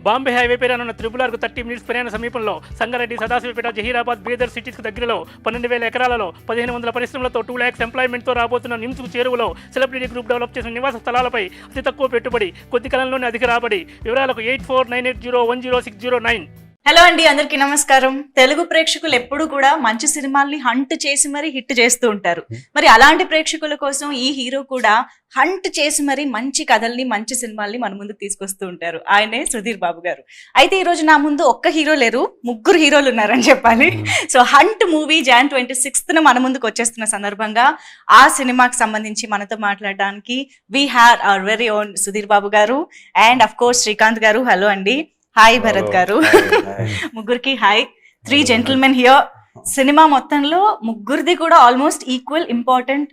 Bombay highway పై రానున్న త్రిపులార్కు 30 minutes ప్రయాణ సమీపంలో సంగారెడ్డి, సదాశివపేట, జహీరాబాద్, బీదర్ సిటీస్కు దగ్గరలో 12,000 ఎకరాలలో 1,500 పరిశ్రమలతో 2 lakhs ఎంప్లాయ్మెంట్తో రాబోతున్న నిమ్స్కు చేరువలో సెలబ్రిటీ గ్రూప్ డెవలప్ చేసిన నివాస స్థలాలపై అతి తక్కువ పెట్టుబడి, కొద్ది కాలంలోనే అధిక రాబడి. వివరాలకు 8498010609. హలో అండి, అందరికీ నమస్కారం. తెలుగు ప్రేక్షకులు ఎప్పుడు కూడా మంచి సినిమాల్ని హంట్ చేసి మరీ హిట్ చేస్తూ ఉంటారు. మరి అలాంటి ప్రేక్షకుల కోసం ఈ హీరో కూడా హంట్ చేసి మరీ మంచి కథల్ని, మంచి సినిమాల్ని మన ముందుకు తీసుకొస్తూ ఉంటారు. ఆయనే సుధీర్ బాబు గారు. అయితే ఈ రోజు నా ముందు ఒక్క హీరో లేరు, 3 హీరోలు ఉన్నారని చెప్పాలి. So hunt movie Jan 26th మన ముందుకు వచ్చేస్తున్న సందర్భంగా ఆ సినిమాకి సంబంధించి మనతో మాట్లాడడానికి we have our very own Sudheer Babu garu and of course Srikanth గారు. హలో అండి. హాయ్ భరత్ గారు. ముగ్గురికి హాయ్. 3 gentlemen here. సినిమా మొత్తంలో ముగ్గురిది కూడా ఆల్మోస్ట్ ఈక్వల్ ఇంపార్టెంట్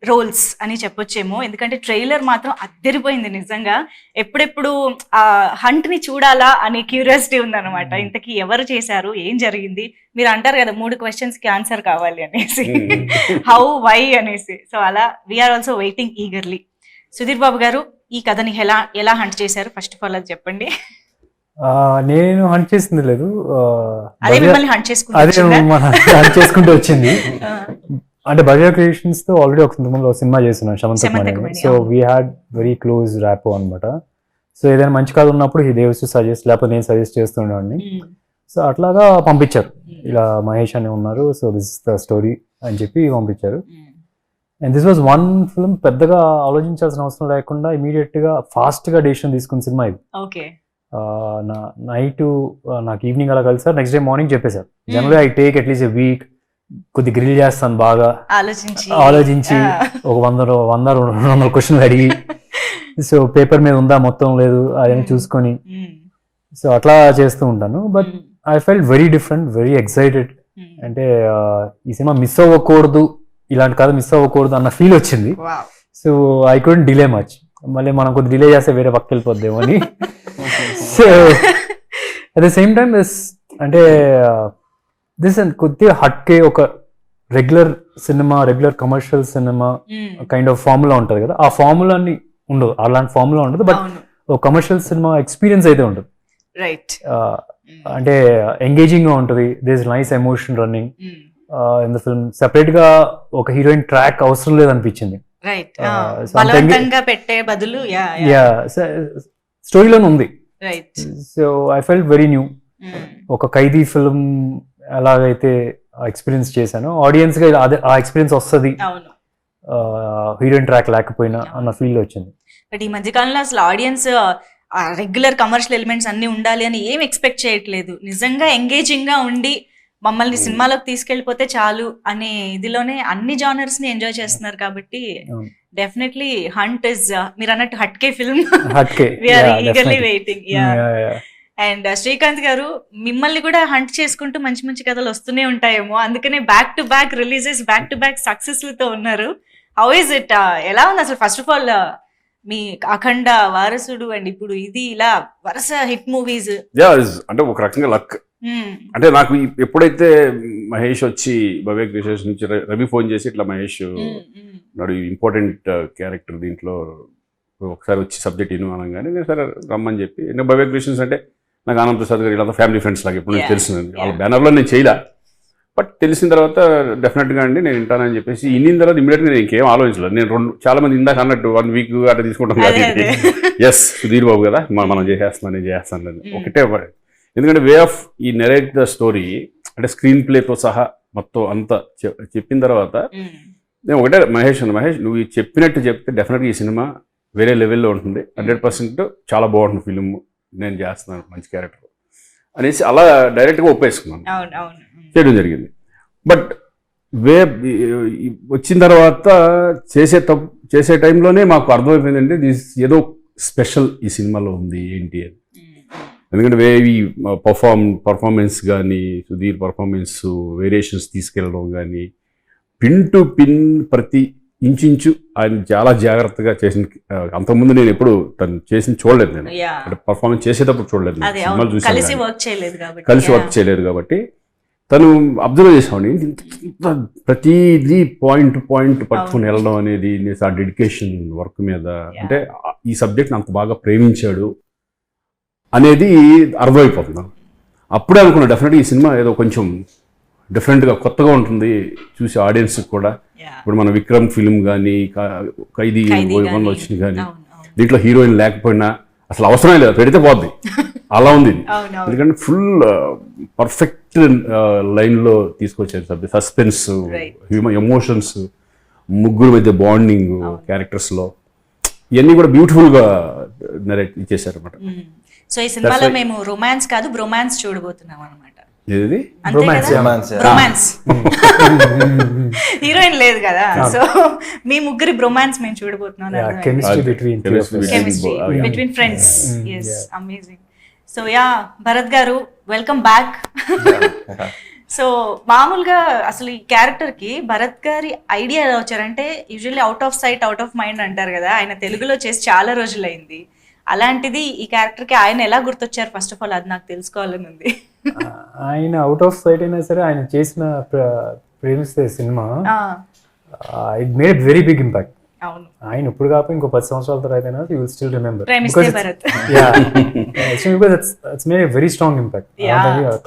రోల్స్ అని చెప్పొచ్చేమో, ఎందుకంటే ట్రైలర్ మాత్రం అద్దరిపోయింది నిజంగా. ఎప్పుడెప్పుడు ఆ హంట్ ని చూడాలా అనే క్యూరియాసిటీ ఉందన్నమాట. ఇంతకీ ఎవరు చేశారు, ఏం జరిగింది? మీరు అంటారు కదా 3 questions కి ఆన్సర్ కావాలి అనేసి, హౌ, వై అనేసి. సో అలా we are also waiting eagerly. Sudheer Babu garu, ఈ కథని ఎలా హంట్ చేశారు? ఫస్ట్ ఆఫ్ ఆల్ అది చెప్పండి. నేను హంట్ చేసింది లేదు, అదే మిమ్మల్ని హంట్ చేసుకుంటూ వచ్చింది. అంటే బజార్ క్రియేషన్స్ తో ఆల్రెడీ ఒక సినిమా చేస్తున్నాను, Samanthakamani. So we had very close rapport అనమాట. సో ఏదైనా మంచి కథ ఉన్నప్పుడు ఈ దేవ్స్ సజెస్ట్, లేకపోతే నేను సజెస్ట్ చేస్తుండేవాడిని. సో అట్లాగా పంపించారు, ఇలా మహేష్ అని ఉన్నారు, so this is the story అని చెప్పి పంపించారు. And this was one film, పెద్దగా ఆలోచించాల్సిన అవసరం లేకుండా ఇమీడియట్ గా ఫాస్ట్ గా డెసిషన్ తీసుకున్న సినిమా ఇది. నైట్ నాకు ఈవినింగ్ అలా కలిసారు, నెక్స్ట్ డే మార్నింగ్ చెప్పేశారు. జనరల్గా I take at least a week, కొద్ది గ్రిల్ చేస్తాను బాగా ఆలోచించి, ఒక 100-200 క్వశ్చన్లు అడిగి, సో పేపర్ మీద ఉందా మొత్తం లేదు అదని చూసుకొని, సో అట్లా చేస్తూ ఉంటాను. But I felt very different, very excited. అంటే ఈ సినిమా మిస్ అవ్వకూడదు, ఇలాంటి కథ మిస్ అవ్వకూడదు అన్న ఫీల్ వచ్చింది. So I couldn't delay much. మళ్ళీ మనం కొద్ది డిలే చేస్తే వేరే పక్కకి వెళ్ళిపోద్దేమో అని. So at the same time అంటే దిస్ కొద్దిగా హట్కే, ఒక regular cinema, regular commercial cinema kind of formula ఉంటుంది కదా, ఆ ఫార్ములా అని ఉండదు, అలాంటి ఫార్ములా ఉండదు. బట్ ఒక కమర్షియల్ సినిమా ఎక్స్పీరియన్స్ అయితే ఉంటుంది. అంటే ఎంగేజింగ్ గా ఉంటుంది. This is nice emotion running in the film. Separate గా ఒక హీరోయిన్ ట్రాక్ అవసరం లేదు అనిపించింది. స్టోరీలోనే ఉంది. So I felt very new. ఒక ఖైదీ ఫిల్మ్ ఎలాగైతే ఎక్స్పీరియన్స్ చేశాను, ఆడియన్స్ గా అదే ఆ ఎక్స్పీరియన్స్ వస్తుంది, హీరోయిన్ ట్రాక్ లేకపోయినా అన్న ఫీల్ వచ్చింది. బట్ ఈ మధ్యకాలంలో అసలు ఆడియన్స్ రెగ్యులర్ కమర్షియల్ ఎలిమెంట్స్ అన్ని ఉండాలి అని ఏం ఎక్స్పెక్ట్ చేయట్లేదు. నిజంగా ఎంగేజింగ్ గా ఉండి మమ్మల్ని సినిమాలోకి తీసుకెళ్లిపోతే చాలు అనే ఇదిలోనే అన్ని జానర్స్ ని ఎంజాయ్ చేస్తున్నారు. కాబట్టి డెఫినెట్లీ హంట్ ఇస్, మీరు అన్నట్టు hatke film, we're eagerly waiting. And Srikanth గారు, మిమ్మల్ని కూడా హంట్ చేసుకుంటూ మంచి మంచి కథలు వస్తూనే ఉంటాయేమో, అందుకనే back to back releases, back to back success లతో ఉన్నారు. How is it? ఎలా ఉంది అసలు? ఫస్ట్ ఆఫ్ ఆల్ మీ అఖండ, వారసుడు అండ్ ఇప్పుడు ఇది, ఇలా వరుస హిట్ మూవీస్. అంటే ఒక రకంగా లక్. అంటే నాకు ఎప్పుడైతే మహేష్ వచ్చి భవ్య క్రియేషన్స్ నుంచి రవి ఫోన్ చేసి, ఇట్లా మహేష్ నాడు ఇంపార్టెంట్ క్యారెక్టర్ దీంట్లో ఒకసారి వచ్చి సబ్జెక్ట్ ఇను అనగానే నేను సరే రమ్మని చెప్పి, నేను భవ్య క్రియేషన్స్ అంటే నాకు ఆనంద్ ప్రసాద్ గారు ఇలా ఫ్యామిలీ ఫ్రెండ్స్ లాగా ఎప్పుడు నాకు తెలిసింది. వాళ్ళ బ్యానర్లో నేను చేయలే, బట్ తెలిసిన తర్వాత డెఫినెట్గా అండి నేను వింటానని చెప్పేసి ఇన్నిన తర్వాత ఇమీడియట్గా నేను ఇంకేం ఆలోచించలేదు. నేను చాలా మంది ఇందాక అన్నట్టు 1 week అట్లా తీసుకుంటాం కదా, ఎస్ సుధీర్ బాబు కదా మనం చేసేస్తున్నాను, నేను చేస్తాను ఒకటే. ఎందుకంటే వే ఆఫ్ ఈ నెరేట్ ద స్టోరీ, అంటే స్క్రీన్ ప్లేతో సహా మొత్తం అంతా చెప్పిన తర్వాత నేను ఒకటే, మహేష్ నువ్వు చెప్పినట్టు చెప్తే డెఫినెట్గా ఈ సినిమా వేరే లెవెల్లో ఉంటుంది, 100% చాలా బాగుంటుంది ఫిలిం, నేను చేస్తున్నాను మంచి క్యారెక్టర్ అనేసి అలా డైరెక్ట్గా ఒప్పేసుకున్నాను, చేయడం జరిగింది. బట్ వచ్చిన తర్వాత చేసే టైంలోనే మాకు అర్థమైపోయిందంటే ఏదో స్పెషల్ ఈ సినిమాలో ఉంది ఏంటి అని. ఎందుకంటే ఈ పర్ఫార్మెన్స్ కానీ, సుధీర్ పర్ఫార్మెన్స్ వేరియేషన్స్ తీసుకెళ్ళడం కానీ, పిన్ టు పిన్ ప్రతి ఇంచు ఆయన చాలా జాగ్రత్తగా చేసిన. అంతకుముందు నేను ఎప్పుడు తను చేసిన చూడలేదు, నేను అంటే పర్ఫార్మెన్స్ చేసేటప్పుడు చూడలేదు, సినిమాలు చూసాను, కలిసి వర్క్ చేయలేదు. కాబట్టి తను అబ్జర్వ్ చేసామండి, ప్రతిదీ పాయింట్ పట్టుకుని వెళ్ళడం అనేది, ఆ డెడికేషన్ వర్క్ మీద. అంటే ఈ సబ్జెక్ట్ నాకు బాగా ప్రేమించాడు అనేది అర్థమైపోతుంది నాకు. అప్పుడే అనుకున్నా డెఫినెట్గా ఈ సినిమా ఏదో కొంచెం డిఫరెంట్గా కొత్తగా ఉంటుంది చూసి ఆడియన్స్కి కూడా. ఇప్పుడు మన విక్రమ్ ఫిల్మ్ కానీ ఖైదీ 1 వచ్చింది కానీ దీంట్లో హీరోయిన్ లేకపోయినా అసలు అవసరమే లేదు, పెడితే పోద్ది, అలా ఉంది. ఎందుకంటే ఫుల్ పర్ఫెక్ట్ లైన్లో తీసుకొచ్చారు సబ్జెక్ట్, సస్పెన్స్, ఎమోషన్స్, ముగ్గురు మధ్య బాండింగ్, క్యారెక్టర్స్లో ఇవన్నీ కూడా బ్యూటిఫుల్గా నరేట్ ఇచ్చేసారు అనమాట. సో ఈ సినిమాలో మేము రొమాన్స్ కాదు బ్రొమాన్స్ చూడబోతున్నాం అనమాట. ఏది బ్రొమాన్స్ హీరోయిన్ లేదు కదా, సో మీ ముగ్గురి బ్రొమాన్స్ మేము చూడబోతున్నాం. Chemistry between friends. yes amazing. So yeah Bharat గారు వెల్కమ్ బ్యాక్. సో మామూలుగా అసలు ఈ క్యారెక్టర్ కి భరత్ గారి ఐడియా ఎలా వచ్చారంటే, usually out of sight out of mind అంటారు కదా, ఆయన తెలుగులో చేసి చాలా రోజులైంది. అలాంటిది ఈ క్యారెక్టర్ కి ఆయన ఎలా గుర్తొచ్చారు? ఫస్ట్ ఆఫ్ ఆల్ అది నాకు తెలుసుకోవాలని ఉంది. ఆయన అవుట్ ఆఫ్ సైట్ అయినా సరే ఆయన చేసిన ప్రేమిస్తే సినిమా it made very big impact. ఆయన ఇప్పుడు కాకపోతే ఇంకో 10 సంవత్సరాల తర్వాత అయినా you will still remember because it's made a very strong impact.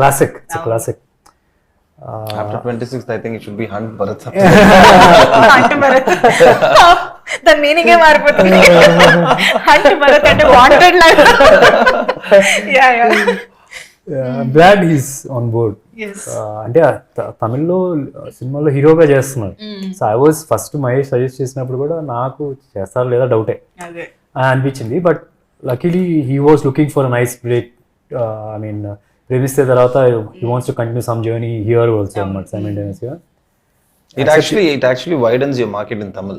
Classic, it's a classic. After 26th, I think it should be Hunt Bharath. Hunt Bharath. దాని meaning ఏ మారిపోతుంది. Hunt Bharat అంటే వాంటెడ్ లాగా. Glad he's on board. అంటే తమిళ్లో సినిమాలో హీరోగా చేస్తున్నారు. So I was first Mahesh suggest చేసినప్పుడు కూడా నాకు చేస్తారు లేదా డౌటే అనిపించింది. But luckily he was looking for a nice break. I mean ప్రేమిస్తే తర్వాత he wants to continue some journey here also simultaneously. It actually widens your market in Tamil.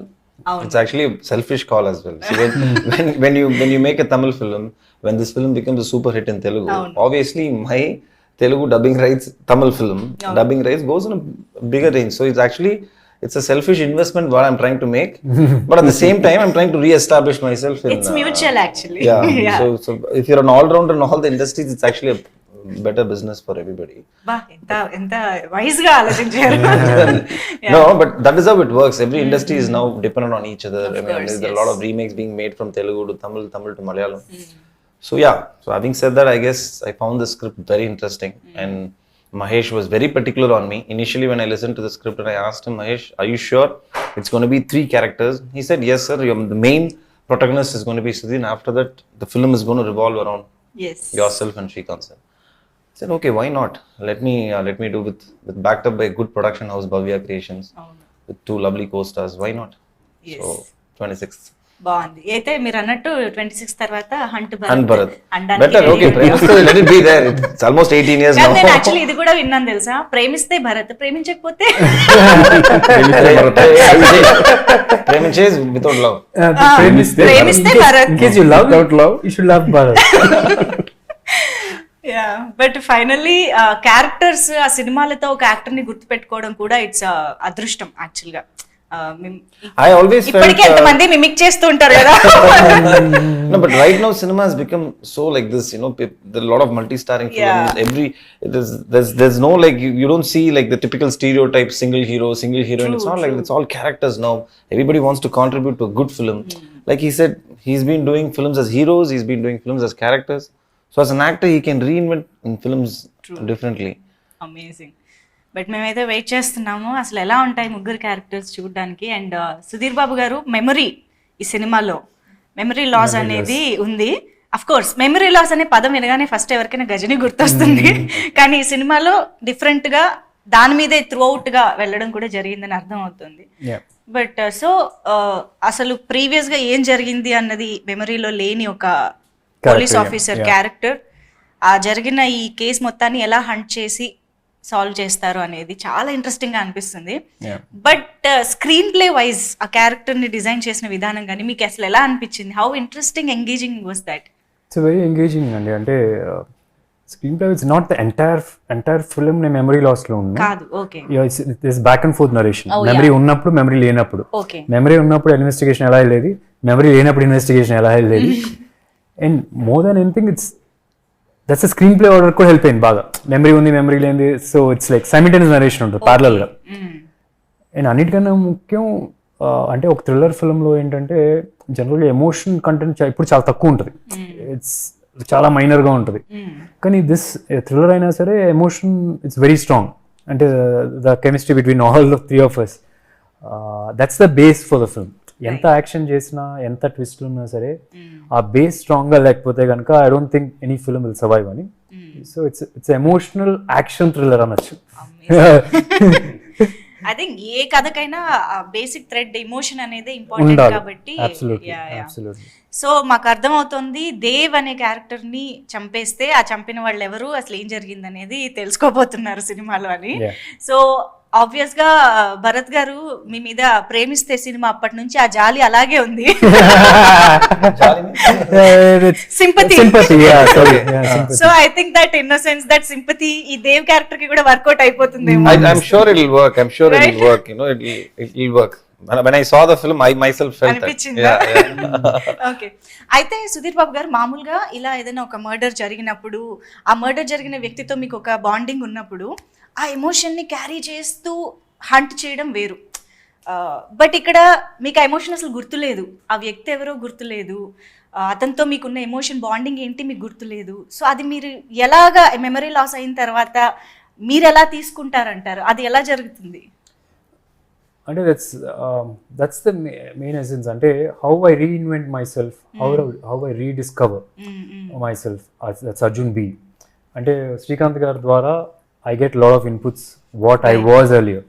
It's actually a selfish call as well. So when you make a Tamil film, when this film becomes a super hit in Telugu, obviously my Telugu dubbing rights, Tamil film dubbing rights goes on a bigger range. So it's a selfish investment what I'm trying to make, but at the same time I'm trying to re-establish myself in it's mutual actually. Yeah. So if you're an all-rounder in all the industries, it's actually a better business for everybody. enta wise ga ఆలోచించారు. No, but that is how it works. Every industry is now dependent on each other. I mean, there's a lot of remakes being made from Telugu to Tamil to Malayalam. So yeah, so having said that, I guess I found the script very interesting, and Mahesh was very particular on me. Initially when I listened to the script and I asked him, Mahesh, are you sure it's going to be 3 characters? He said, yes sir, the main protagonist is going to be Sudhir, and after that the film is going to revolve around yourself and Srikanth sir. I said, okay, why not? Let me do with backed up by a good production house, Bhavya Creations, with 2 lovely co-stars. Why not? Yes. So 26th. బాగుంది. అయితే మీరు అన్నట్టు 26 తర్వాత hunt Bharat better. Okay, Premisthe let it be there. It's almost 18 years now. నేను actually ఇది కూడా విన్నాను తెలుసా, ప్రేమిస్తే భరత్, ప్రేమించకపోతే ప్రేమించే without love. Premisthe Bharat. In case you love without love, you should love Bharath. But finally characters ఆ సినిమాలతో ఒక యాక్టర్ ని గుర్తు పెట్టుకోవడం కూడా ఇట్స్ అదృష్టం యాక్చువల్ గా. I always felt ఇప్పటికే ఎంతమంది మిమిక్ చేస్తూ ఉంటారు కదా. No, but right now cinema has become so like this, you know, there are a lot of multi-starring films. There's no like you don't see like the typical stereotype single hero, single heroine. It's not like it's all characters now. Everybody wants to contribute to a good film. Like he said, he's been doing films as heroes, he's been doing films as characters. So as an actor, he can reinvent in films differently. Amazing. But మేమైతే wait చేస్తున్నాము అసలు ఎలా ఉంటాయి ముగ్గురు characters చూడడానికి. And Sudheer Babu గారు memory, ఈ సినిమాలో మెమరీ లాస్ అనేది ఉంది. అఫ్ కోర్స్ మెమరీ లాస్ అనే పదం వినగానే ఫస్ట్ ఎవరికైనా గజని గుర్తొస్తుంది, కానీ ఈ సినిమాలో డిఫరెంట్ గా దాని మీదే త్రూ అవుట్ గా వెళ్ళడం కూడా జరిగిందని అర్థం అవుతుంది. బట్ సో అసలు ప్రీవియస్ గా ఏం జరిగింది అన్నది మెమరీలో లేని ఒక పోలీస్ ఆఫీసర్ క్యారెక్టర్ ఆ జరిగిన ఈ కేసు మొత్తాన్ని ఎలా హంట్ చేసి సాల్వ్ చేస్తారు అనేది చాలా ఇంట్రెస్టింగ్ గా అనిపిస్తుంది. బట్ స్క్రీన్ ప్లే వైజ్ ఆ క్యారెక్టర్ ని డిజైన్ చేసిన విధానం కానీ మీకు అసలు ఎలా అనిపించింది? How interesting engaging was that? It's very engaging అండి. అంటే screen play it's not the entire film నే మెమరీ లాస్ లో ఉంది కాదు. Okay, it's back and fourth narration. Memory ఉన్నప్పుడు మెమరీ లేనప్పుడు, ఓకే, మెమరీ ఉన్నప్పుడు ఇన్వెస్టిగేషన్ ఎలా వెళ్ళేది, మెమరీ లేనప్పుడు ఇన్వెస్టిగేషన్ ఎలా వెళ్ళేది. And more than anything that's screen play order కూడా హెల్ప్ అయింది బాగా. మెమరీ ఉంది, మెమరీ లేనిది, so it's like simultaneous narration ఉంటుంది ప్యారలల్ గా. అండ్ అన్నిటికన్నా ముఖ్యం అంటే ఒక థ్రిల్లర్ ఫిల్మ్లో ఏంటంటే జనరల్గా ఎమోషన్ కంటెంట్ ఇప్పుడు చాలా తక్కువ ఉంటుంది. ఇట్స్ చాలా మైనర్గా ఉంటుంది. కానీ దిస్ థ్రిల్లర్ అయినా సరే ఎమోషన్ ఇట్స్ వెరీ స్ట్రాంగ్. అంటే the chemistry between all the 3 of us, that's the base for the film. ఎంత యాక్షన్ చేసినా ఎంత ట్విస్ట్లు ఉన్నా సరే ఆ బేస్ స్ట్రాంగ్గా లేకపోతే కనుక I don't think any film will survive అని. So it's emotional action thriller అనొచ్చు. ఐ థింక్ ఏ కథకైనా బేసిక్ థ్రెడ్ ఎమోషన్ అనేది ఇంపార్టెంట్ కాబట్టి. సో మాకు అర్థమవుతుంది, దేవ్ అనే క్యారెక్టర్ ని చంపేస్తే ఆ చంపిన వాళ్ళు ఎవరు, అసలు ఏం జరిగింది అనేది తెలుసుకోబోతున్నారు సినిమాలో అని. సో ఆబ్వియస్ గా భరత్ గారు మీ మీద ప్రేమిస్తే సినిమా అప్పటి నుంచి ఆ జాలి అలాగే ఉంది. Sympathy. So I think that innocence, that sympathy ఈ దేవ్ క్యారెక్టర్ కి కూడా వర్కౌట్ అయిపోతుంది. I'm sure it will work. You know, it will work. When I saw the film, I myself felt that. Okay. అయితే సుధీర్ బాబు గారు, మామూలుగా ఇలా ఏదైనా ఒక మర్డర్ జరిగినప్పుడు, ఆ మర్డర్ జరిగిన వ్యక్తితో మీకు ఒక బాండింగ్ ఉన్నప్పుడు ఆ ఎమోషన్ని క్యారీ చేస్తూ హంట్ చేయడం వేరు. బట్ ఇక్కడ మీకు ఆ ఎమోషన్ అసలు గుర్తులేదు, ఆ వ్యక్తి ఎవరో గుర్తులేదు, అతనితో మీకున్న ఎమోషన్ బాండింగ్ ఏంటి మీకు గుర్తులేదు. సో అది మీరు ఎలాగా మెమరీ లాస్ అయిన తర్వాత మీరు ఎలా తీసుకుంటారంటారు, అది ఎలా జరుగుతుంది? అంటే దట్స్ ద మెయిన్ ఎసెన్స్. అంటే how I reinvent myself, how I rediscover myself. That's Arjun B. అంటే శ్రీకాంత్ గారి ద్వారా I get a lot of inputs what I was earlier.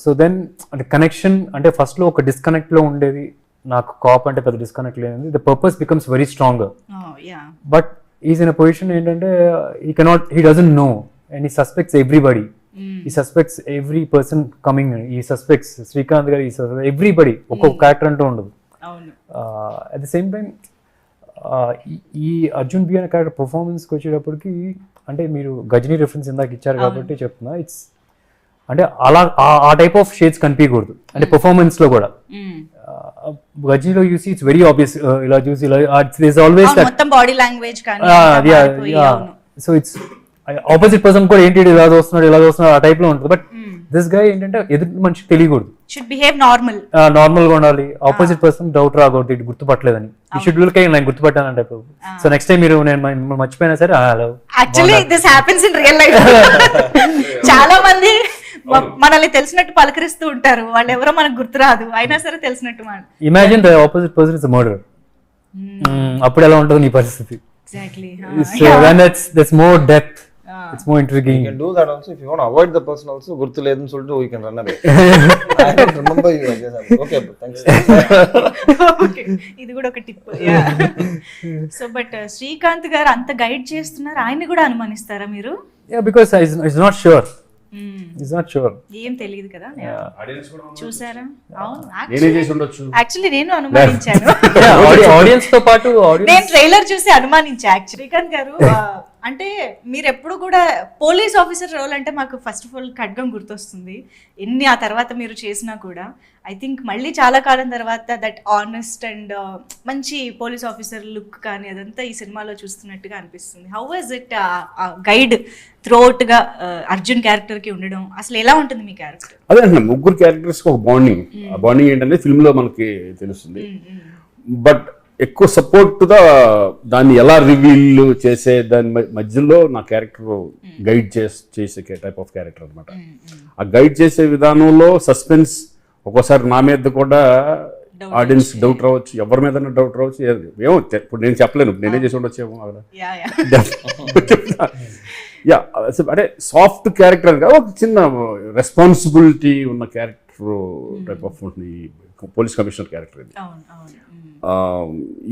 So then అంటే కనెక్షన్ అంటే ఫస్ట్లో ఒక డిస్కనెక్ట్లో ఉండేది, నాకు కాప్ అంటే పెద్ద డిస్కనెక్ట్ లేనిది. The purpose becomes very stronger. But is in a position ఏంటంటే he doesn't know and he suspects everybody. He suspects every person coming in. He suspects Srikanth గారు, ఎవ్రీబడి. ఒక్కొక్క క్యారెక్టర్ అంటూ ఉండదు. అట్ ద సేమ్ టైం ఈ Arjun B అనే character పర్ఫార్మెన్స్కి వచ్చేటప్పటికి, అంటే మీరు గజనీ రిఫరెన్స్ ఇందాక ఇచ్చారు కాబట్టి చెప్తున్నా, ఇట్స్ అంటే అలా ఆ టైప్ ఆఫ్ షేడ్స్ కనిపించకూడదు. అంటే పర్ఫార్మెన్స్ లో కూడా గజనీలో చూసి ఇట్స్ వెరీ ఆబ్వియస్, ఇలా చూసి always body language. So it's opposite person కూడా ఏంటి ఇలా చూస్తున్నాడు ఆ టైప్ లో ఉంటుంది. బట్ దిస్ గై ఏంటంటే ఎదుటి మనిషికి తెలియకూడదు, షుడ్ బిహేవ్ నార్మల్ గా ఉండాలి. ఆపోజిట్ పర్సన్ డౌట్ రాకూడదు, ఇటు గుర్తుపట్టలేదని. ఈ షుడ్ లుక్ నేను గుర్తుపట్టానంటే. సో నెక్స్ట్ టైం మీరు నేను మర్చిపోయినా సరే hello. Actually this happens in real life. చాలా మంది మనల్ని తెలిసినట్టు పలకరిస్తూ ఉంటారు, వాళ్ళు ఎవరో మనకు గుర్తురాదు, అయినా సరే తెలిసినట్టు. Imagine the opposite person is murder. అప్పుడు ఎలా ఉంటుంది నీ పరిస్థితి? Exactly. So then that's more depth. It's more intriguing. You can do that also if you want to avoid the person also. Gurtu ledunu solittu you can run away. I don't remember you, I guess. Okay, thanks. Okay, ఇది కూడా ఒక tip. So but Srikanth గారు అంత guide చేస్తున్నారు, ఆయన కూడా అనుమానిస్తారా మీరు? Yeah, because he's not sure. He's not sure. ఏం తెలియదు కదా. చూసారా? అవును, యాక్చువల్లీ నేను అనుమానించాను. ఆడియన్స్ తో పాటు నేను ట్రైలర్ చూసి అనుమానించా. శ్రీకాంత్ గారు అంటే మీరు ఎప్పుడు కూడా పోలీస్ ఆఫీసర్ రోల్ అంటే మాకు ఫస్ట్ ఆఫ్ ఆల్ ఖడ్గం గుర్తొస్తుంది. ఎన్ని ఆ తర్వాత మీరు చేసినా కూడా ఐ థింక్ మళ్ళీ చాలా కాలం తర్వాత దట్ ఆనెస్ట్ అండ్ మంచి పోలీస్ ఆఫీసర్ లుక్ కానీ అదంతా ఈ సినిమాలో చూస్తున్నట్టుగా అనిపిస్తుంది. How was it guide throughout గా అర్జున్ క్యారెక్టర్ కి ఉండడం? అసలు ఎలా ఉంటుంది మీ క్యారెక్టర్? అదే అంటే ముగ్గురు క్యారెక్టర్స్ ఒక బాండింగ్. ఆ బాండింగ్ ఏంటంటే ఫిల్మ్ లో మనకి తెలుస్తుంది. బట్ ఎక్కువ సపోర్ట్ గా దాన్ని ఎలా రివీల్ చేసే దాని మధ్యలో నా క్యారెక్టర్ గైడ్ చేసే టైప్ ఆఫ్ క్యారెక్టర్ అనమాట. ఆ గైడ్ చేసే విధానంలో సస్పెన్స్, ఒక్కోసారి నా మీద కూడా ఆడియన్స్ డౌట్ రావచ్చు, ఎవరి మీద డౌట్ రావచ్చు. ఏమో ఇప్పుడు నేను చెప్పలేను, నేనే చేసి ఉండొచ్చేమో అక్కడ. యా, అంటే సాఫ్ట్ క్యారెక్టర్ కాదు, ఒక చిన్న రెస్పాన్సిబిలిటీ ఉన్న character type of police commissioner character ఇది.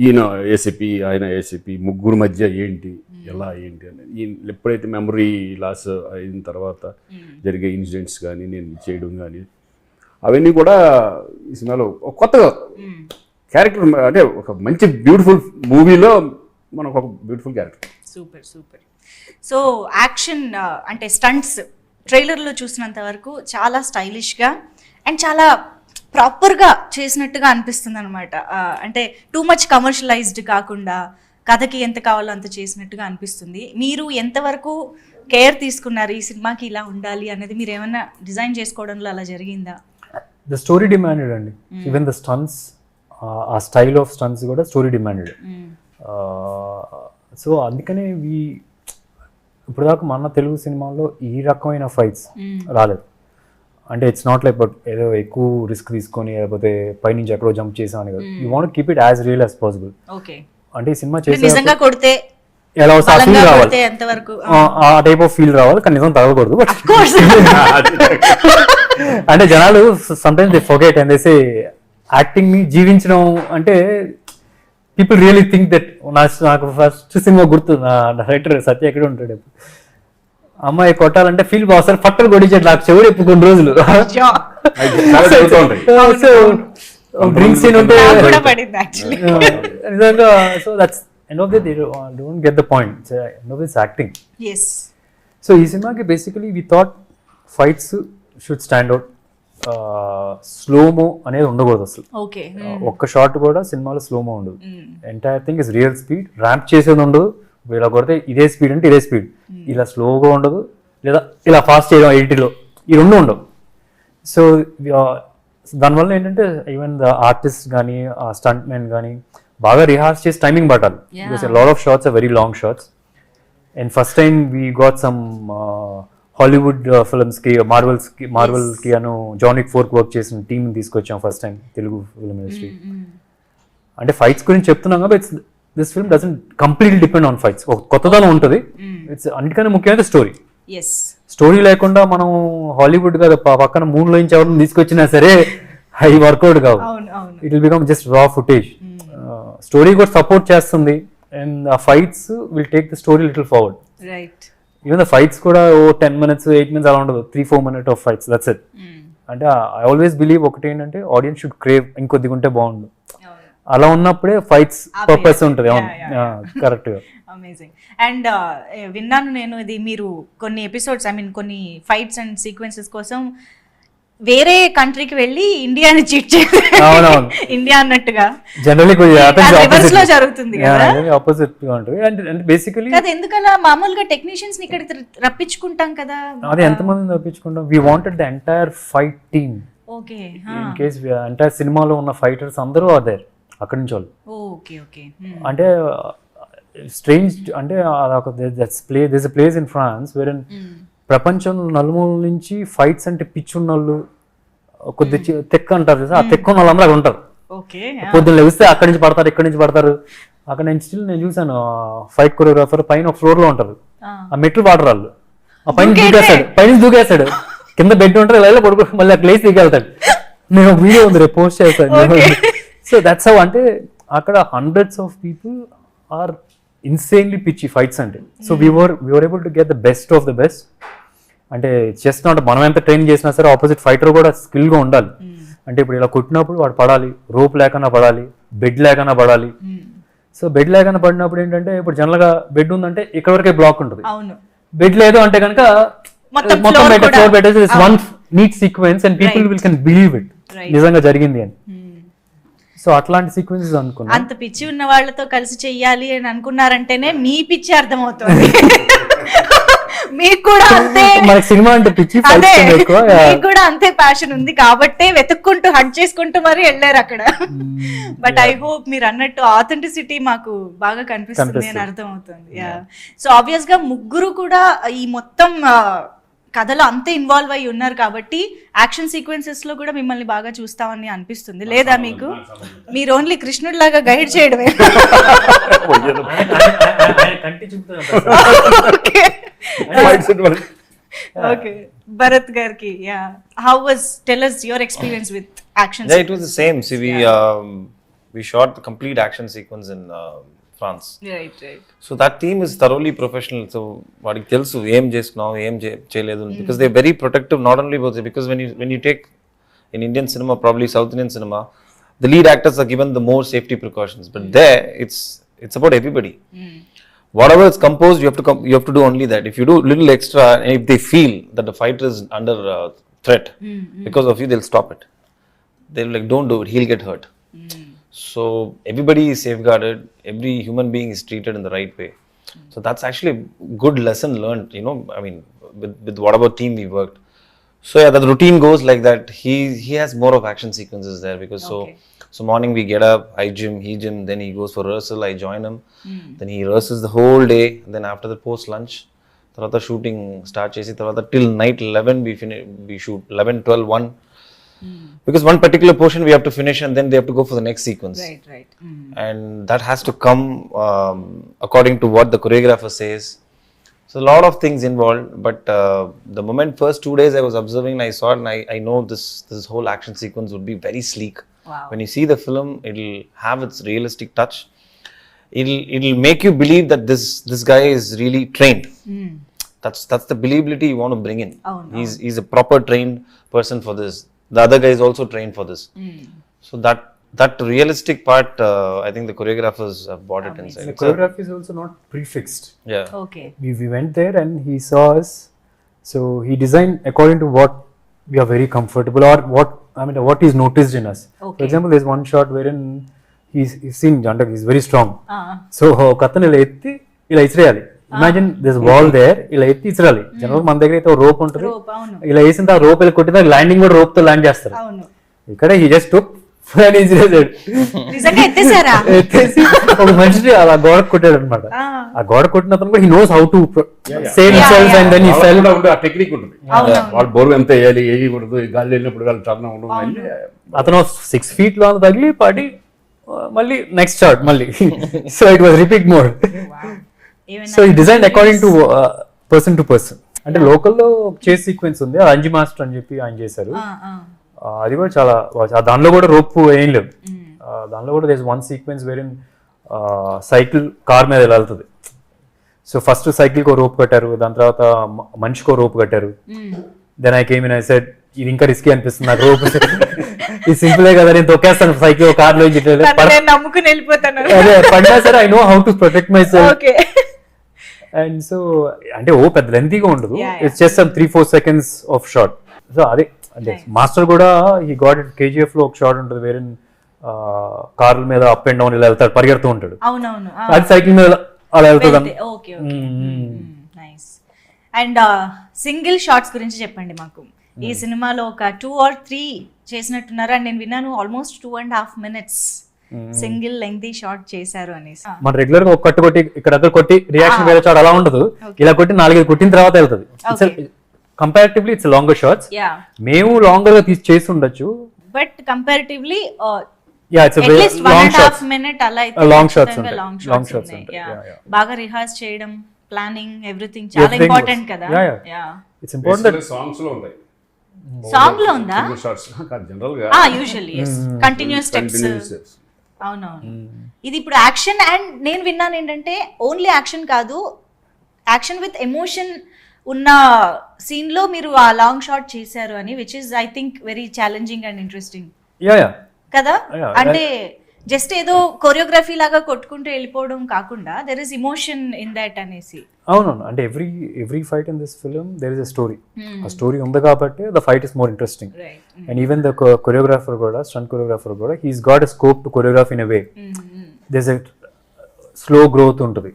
ఈయన ఏసీపీ, ఆయన ఏసీపీ, ముగ్గురు మధ్య ఏంటి, ఎలా ఏంటి అని. ఈయన ఎప్పుడైతే మెమరీ లాస్ అయిన తర్వాత జరిగే ఇన్సిడెంట్స్ కానీ నేను చేయడం కానీ అవన్నీ కూడా ఈ సినిమాలో కొత్తగా క్యారెక్టర్, అంటే ఒక మంచి బ్యూటిఫుల్ మూవీలో మనకు ఒక beautiful character. Super super. So action అంటే స్టంట్స్ ట్రైలర్లో చూసినంత వరకు చాలా స్టైలిష్గా అండ్ చాలా ప్రాపర్గా చేసినట్టుగా అనిపిస్తుంది అనమాట. అంటే టూ మచ్ కమర్షియలైజ్డ్ కాకుండా కథకి ఎంత కావాలో అంత చేసినట్టుగా అనిపిస్తుంది. మీరు ఎంతవరకు కేర్ తీసుకున్నారు ఈ సినిమాకి ఇలా ఉండాలి అనేది? మీరు ఏమైనా డిజైన్ చేసుకోవడంలో అలా జరిగిందా? ద స్టోరీ డిమాండెడ్ అండి. ఈవెన్ ద స్టంట్స్, ఆ స్టైల్ ఆఫ్ స్టంట్స్ కూడా స్టోరీ డిమాండెడ్. సో అందుకనే ఇప్పుడు దాకా మన తెలుగు సినిమాల్లో ఈ రకమైన ఫైట్స్ రాలేదు. అంటే ఇట్స్ నాట్ లైక్ బట్ ఏదో ఎక్కువ రిస్క్ తీసుకొని లేకపోతే పైనుంచి ఎక్కడో జంప్ చేసామని కదా. You want keep it as real as possible. అంటే ఈ సినిమా నిజంగా కొడితే ఎలా ఫీల్ రావాలి, కొడితే ఎంతవరకు ఆ టైప్ ఆఫ్ ఫీల్ రావాలి, కానీ నిజం తగలకూడదు. అంటే జనాలు sometimes they forget and they say acting ని జీవించడం అంటే పీపుల్ రియలీ థింక్ దట్. నాకు ఫస్ట్ సినిమా గుర్తు, నా డైరెక్టర్ సత్య ఎక్కడ ఉంటాడు, అమ్మాయి కొట్టాలంటే ఫీల్ బాగా పట్టలు కొట్టించాడు నాకు చెవుడు ఎప్పుడు కొన్ని రోజులు. డ్రింక్స్ ఉంటే నిజంగా. So that's end of the they don't get the point, end of this acting. So ఈ సినిమాకి basically we thought fights should stand out. Slomo అనేది ఉండకూడదు అసలు. ఒక్క షాట్ కూడా సినిమాలో స్లోమో ఉండదు. Entire thing is real speed. Ramp చేసేది ఉండదు. ఇలా కొడితే ఇదే స్పీడ్ అంటే ఇదే స్పీడ్, ఇలా స్లోగా ఉండదు, లేదా ఇలా ఫాస్ట్ చేయడం 80లో, ఈ రెండు ఉండవు. సో దానివల్ల ఏంటంటే ఈవెన్ ద ఆర్టిస్ట్ కానీ ఆ స్టంట్ మెన్ కానీ బాగా రిహార్స్ చేసి టైమింగ్ పట్టాలి. Because lot of shots are very long shots. And first time we got some Hollywood ఫిల్మ్స్కి మార్వెల్కి అను జాన్ విక్ 4 వర్క్ చేసిన టీమ్ తీసుకొచ్చాం first time Telugu film industry. అంటే ఫైట్స్ గురించి చెప్తున్నాం కాబట్టి this film doesn't completely depend on fights. ఒక కొత్తదనం ఉంటుంది. ఇట్స్ అన్నిటికన్నా ముఖ్యమైన స్టోరీ. స్టోరీ లేకుండా మనం హాలీవుడ్ కదా పక్కన మూన్లో నుంచి ఎవరిని తీసుకొచ్చినా సరే అవి వర్కౌట్ కావు. ఇట్ విల్ బికమ్ జస్ట్ రా ఫుటేజ్. స్టోరీ కూడా సపోర్ట్ చేస్తుంది అండ్ ఆ fights will take the story little forward. Even the fights కూడా 10 minutes 8 minutes అలా ఉండదు, 3-4 minutes of fights, that's it. అంటే ఐ ఆల్వేస్ బిలీవ్ ఒకటి ఏంటంటే ఆడియన్స్ షుడ్ క్రేవ్, ఇంకొద్దిగా ఉంటే బాగుండు. అలా ఉన్నప్పుడే ఫైట్స్ పర్పస్ ఉంటుంది. కరెక్ట్ గా. అమేజింగ్. అండ్ విన్నాను నేను, ఇది మీరు కొన్ని ఎపిసోడ్స్ కొన్ని ఫైట్స్ అండ్ సీక్వెన్సెస్ కోసం వేరే కంట్రీకి వెళ్ళి ఇండియాని చీట్ చేయాలి, ఇండియా అన్నట్టుగా జనరల్లీ రివర్స్ లో జరుగుతుంది కదా, ఆపోజిట్ గా ఉంటుంది. అంటే బేసికలీ కదా, ఎందుకలా మామూలుగా టెక్నీషియన్స్ ని ఇక్కడ రప్పించుకుంటాం కదా. అది ఎంతమందిని రప్పించుకుంటాం. We wanted the entire fight team. Okay. In case entire సినిమాలో ఉన్న ఫైటర్స్ అందరూ ఆర్ దేర్, అక్కడి నుంచి వాళ్ళు. అంటే స్ట్రేంజ్ అంటే this place in France where ప్రపంచంలో నలుమూల నుంచి ఫైట్స్ అంటే పిచ్చున్న వాళ్ళు, కొద్ది తెక్క అంటారు, ఆ తెక్క ఉన్న వాళ్ళందరూ అక్కడ ఉంటారు. పొద్దున్న లెగిస్తే అక్కడి నుంచి పడతారు, ఇక్కడి నుంచి పడతారు. అక్కడ నేను చూసాను ఫైట్ కొరియోగ్రాఫర్ పైన ఒక ఫ్లోర్ లో ఉంటారు, ఆ మెట్లు వాటర్ వాళ్ళు, ఆ పైన దూకేస్తాడు, కింద బెడ్ ఉంటారు, ఇలా పడుకో మళ్ళీ అక్కడ లేచి దిగెళ్తాడు. నేను వీడియో ఉంది రేపు పోస్ట్ చేస్తాను. So that's how. అంటే అక్కడ hundreds of people are insanely pitchy fights అంటే. So we were able to get the best of the best. అంటే జస్ట్ నాట్ మనం ఎంత ట్రైన్ చేసినా సరే ఆపోజిట్ ఫైటర్ కూడా స్కిల్ గా ఉండాలి. అంటే ఇప్పుడు ఇలా కొట్టినప్పుడు వాడు పడాలి, రోప్ లేకన్నా పడాలి, బెడ్ లేకన్నా పడాలి. సో బెడ్ లేకన్నా పడినప్పుడు ఏంటంటే ఇప్పుడు జనరల్ గా బెడ్ ఉందంటే ఇక్కడ వరకే బ్లాక్ ఉంటుంది. బెడ్ లేదు అంటే కనుక మొత్తం ఫ్లోర్ పెట్టేసి one neat sequence and people will can believe it నిజంగా జరిగింది అని. సో అట్లాంటి సీక్వెన్సెస్ అనుకున్నా. అంత పిచ్చి ఉన్న వాళ్ళతో కలిసి చెయ్యాలి అని అనుకున్నారంటేనే మీ పిచ్చి అర్థమవుతుంది. మీకు కూడా అంతే, మనకి సినిమా అంటే పిచ్చి, మీకు కూడా అంతే ప్యాషన్ ఉంది కాబట్టి వెతుక్కుంటూ హంట్ చేసుకుంటూ మరి వెళ్ళారు అక్కడ. బట్ ఐ హోప్ మీరు అన్నట్టు ఆథెంటిసిటీ మాకు బాగా కనిపిస్తుంది అని అర్థం అవుతుంది. సో ఆబ్వియస్ గా ముగ్గురు కూడా ఈ మొత్తం కథలో అంతే ఇన్వాల్వ్ అయ్యి ఉన్నారు కాబట్టి యాక్షన్ సీక్వెన్సెస్ లో కూడా మిమ్మల్ని బాగా చూస్తామని అనిపిస్తుంది లేదా మీకు? మీరు ఓన్లీ కృష్ణుడి లాగా గైడ్ చేయడమే. Okay, Bharath garki, yeah. How was? Tell us your experience with action. Yeah, it was the same. See, we shot the complete action sequence in France. Right. So that team is thoroughly professional. So vadiki telusu em chestunnavu em cheyaledu because they are very protective. Not only about it, because when you take in Indian cinema, probably South Indian cinema, the lead actors are given the more safety precautions. But there, it's about everybody. Whatever is composed, you have to do only that. If you do little extra, and if they feel that the fighter is under threat because of you, they'll stop it. They'll like, don't do it. He'll get hurt. So everybody is safeguarded. Every human being is treated in the right way. So that's actually a good lesson learned. You know, I mean, with whatever team we worked. So yeah, the routine goes like that. He has more of action sequences there because so So morning we get up, I gym, he gym, then he goes for rehearsal, I join him. Then he rehearses the whole day. Then after the post lunch, తర్వాత shooting start చేసి తర్వాత till night 11 we shoot 11, 12, 1. Because one particular portion we have to finish and then they have to go for the next sequence. Right. And that has to come according to what the choreographer says. So a lot of things involved, but the moment first 2 days I was observing and I saw it and I know this whole action sequence would be very sleek. Wow. When you see the film, it'll have its realistic touch. It'll make you believe that this guy is really trained. That's the believability you want to bring in. Oh, no. He's a proper trained person for this. The other guy is also trained for this. So that realistic part, I think the choreographers have bought it inside. The choreography is also not prefixed. Yeah. Okay. We went there and he saw us, so he designed according to what we are very comfortable or what is noticed in us. Okay. For example, there's one shot wherein he's seen Jandak, he's very strong. So katanu ila etti ila isreyali. Imagine this wall there, ila etti isreyali. Generally మన దగ్గర అయితే rope ఉంటుంది. Rope, అవును. ఇలా వేసిన ఆ rope ఇలా కొట్టిన ల్యాండింగ్ కూడా rope తో ల్యాండ్ చేస్తారు. అవును. ఇక్కడ he just took and isreyaడు. నిజంగా ఎత్తేసారా? ఎత్తేసి ఒక మనిషిని అలా గోడ కొట్టాడు అనమాట. ఆ గోడ కొట్టిన అతను కూడా he knows how to save himself and then he fell. ఆ టెక్నిక్ ఉంటుంది. వాళ్ళు బోర్డు ఎంత వేయాలి, వేయకూడదు, గాలి వెళ్ళినప్పుడు గాలి టర్న్ అవ్వడం. అతను 6 feet లో తగిలి పడి మళ్ళీ నెక్స్ట్ షాట్ మళ్ళీ. So it was repeat mode. So ఈ design according to person to person. అంటే లోకల్లో చేస్ సీక్వెన్స్ ఉంది, అంజి మాస్టర్ అని చెప్పి ఆయన చేశారు. అది కూడా చాలా దానిలో కూడా రోప్ ఏం లేవు. దానిలో కూడా this one sequence wherein cycle car మీద వెళ్తుంది. సో ఫస్ట్ సైకిల్ కో రోప్ కట్టారు, దాని తర్వాత మనిషికో రోప్ కట్టారు. Then I came in I said ఇది ఇంకా రిస్కీ అనిపిస్తుంది నాకు రోప్. ఇది సింపులే కదా, నేను తొక్కేస్తాను సైకిల్ కార్ లో నమ్ముకుని వెళ్ళిపోతాను. అదే పడినా సరే I know how to protect my self. And so అంటే పెద్ద లెంతీగా ఉండదు, it's just some 3-4 seconds of shot. So అదే అంటే మాస్టర్ కూడా ఈ గాట్ ఇట్ KGF లో ఒక షాట్ ఉంటుంది వేరే కార్ల మీద అప్ అండ్ డౌన్ ఇలా వెళ్తాడు, పరిగెడుతూ ఉంటాడు. అది సైకిల్ మీద అలా వెళ్తుంది. అండ్ సింగిల్ షాట్స్ గురించి చెప్పండి మాకు. ఈ సినిమాలో ఒక 2 or 3 చేసినట్టున్నారు అండ్ నేను విన్నాను almost 2.5 minutes single lengthy shot చేశారు అనేసి. మన రెగ్యులర్ గా ఒక కట్టు కొట్టి ఇక్కడ దగ్గర కొట్టి రియాక్షన్ వేరే షాట్ అలా ఉండదు, ఇలా కొట్టి 4-5 కొట్టిన తర్వాత వెళ్తుంది. Comparatively it's longer shots. మేము లాంగర్ గా చేసి ఉండొచ్చు, but comparatively it's at least 1.5 minute అలా అయితే లాంగ్ షాట్స్ ఉంటాయి. బాగా రిహార్స్ చేయడం, ప్లానింగ్, ఎవ్రీథింగ్ చాలా ఇంపార్టెంట్ కదా. It's important. సాంగ్స్ లో ఉంటాయి. సాంగ్ లో ఉందా? జనరల్ గా యూజువల్లీ కంటిన్యూస్ స్టెప్స్. అవునవును. ఇది ఇప్పుడు యాక్షన్ అండ్ నేను విన్నాను ఏంటంటే ఓన్లీ యాక్షన్ కాదు, యాక్షన్ విత్ ఎమోషన్ ఉన్న సీన్ లో మీరు ఆ లాంగ్ షాట్ చేశారు అని, which is I think very challenging and interesting కదా. అంటే జస్ట్ ఏదో కొరియోగ్రఫీ లాగా కొట్టుకుంటూ వెళ్ళిపోవడం కాకుండా there is emotion in that అనేసి. అవునవును, అంటే every fight in this film there is a story. ఆ స్టోరీ ఉంది కాబట్టి the fight is more interesting. And even the choreographer కూడా, స్టంట్ కొరియోగ్రాఫర్ కూడా, he's got a scope to choreograph in a way. There is a slow growth ఉంటుంది.